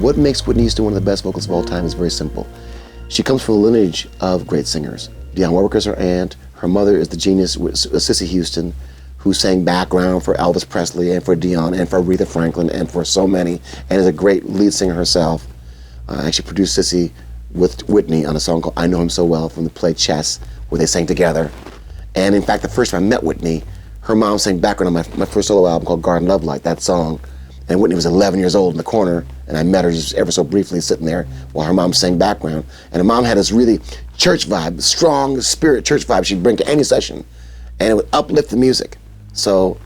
What makes Whitney Houston one of the best vocalists of all time is very simple. She comes from a lineage of great singers. Dionne Warwick is her aunt. Her mother is the genius Whitney Houston, who sang background for Elvis Presley and for Dionne and for Aretha Franklin and for so many, and is a great lead singer herself. I actually produced Sissy with Whitney on a song called I Know Him So Well from the play Chess, where they sang together. And in fact, the first time I met Whitney, her mom sang background on my first solo album called Garden Love Light, that song. And Whitney was 11 years old in the corner, and I met her just ever so briefly sitting there while her mom sang background. And her mom had this really church vibe, strong spirit church vibe she'd bring to any session, and it would uplift the music. So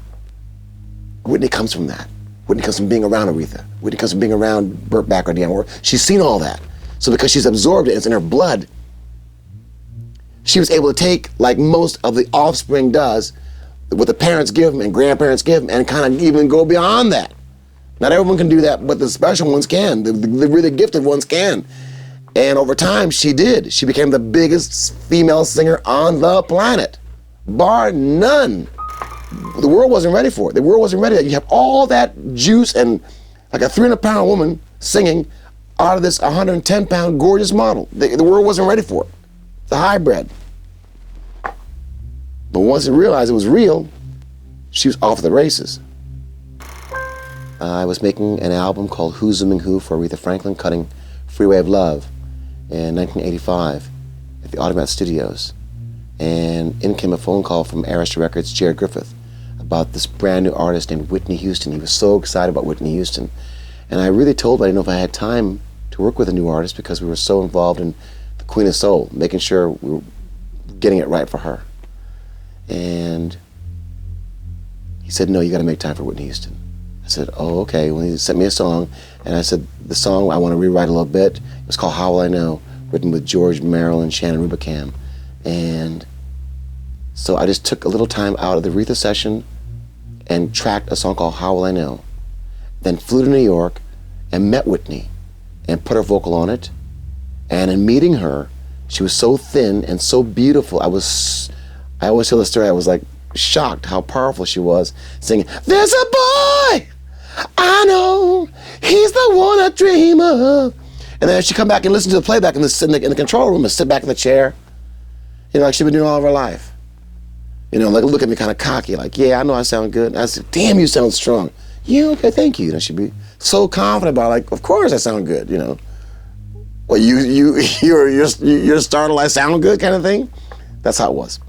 Whitney comes from that. Whitney comes from being around Aretha. Whitney comes from being around Burt Bacharach, Dionne Warwick. She's seen all that. So because she's absorbed it, it's in her blood, she was able to take, like most of the offspring does, what the parents give them and grandparents give them, and kind of even go beyond that. Not everyone can do that, but the special ones can. The really gifted ones can. And over time, she did. She became the biggest female singer on the planet, bar none. The world wasn't ready for it. The world wasn't ready. You have all that juice and like a 300-pound woman singing out of this 110-pound gorgeous model. The world wasn't ready for it. It's a hybrid. But once it realized it was real, she was off the races. I was making an album called Who's Zooming Who for Aretha Franklin, cutting Freeway of Love in 1985 at the Automat Studios. And in came a phone call from Arista Records' Jared Griffith about this brand new artist named Whitney Houston. He was so excited about Whitney Houston. And I really told him I didn't know if I had time to work with a new artist because we were so involved in the Queen of Soul, making sure we were getting it right for her. And he said, no, you got to make time for Whitney Houston. I said, oh, okay. Well, he sent me a song, and I said, the song I want to rewrite a little bit. It was called How Will I Know, written with George Merrill and Shannon Rubicam. And so I just took a little time out of the Aretha session and tracked a song called How Will I Know. Then flew to New York and met Whitney and put her vocal on it. And in meeting her, she was so thin and so beautiful. I always tell the story, I was like shocked how powerful she was singing, there's a boy I know, he's the one I dream of. And then she'd come back and listen to the playback in the control room and sit back in the chair, you know, like she'd been doing all of her life. You know, like look at me kind of cocky, like, yeah, I know I sound good. And I said, damn, you sound strong. Yeah, okay, thank you. You know, she'd be so confident about it, like, of course I sound good, you know. Well, you're startled I sound good kind of thing? That's how it was.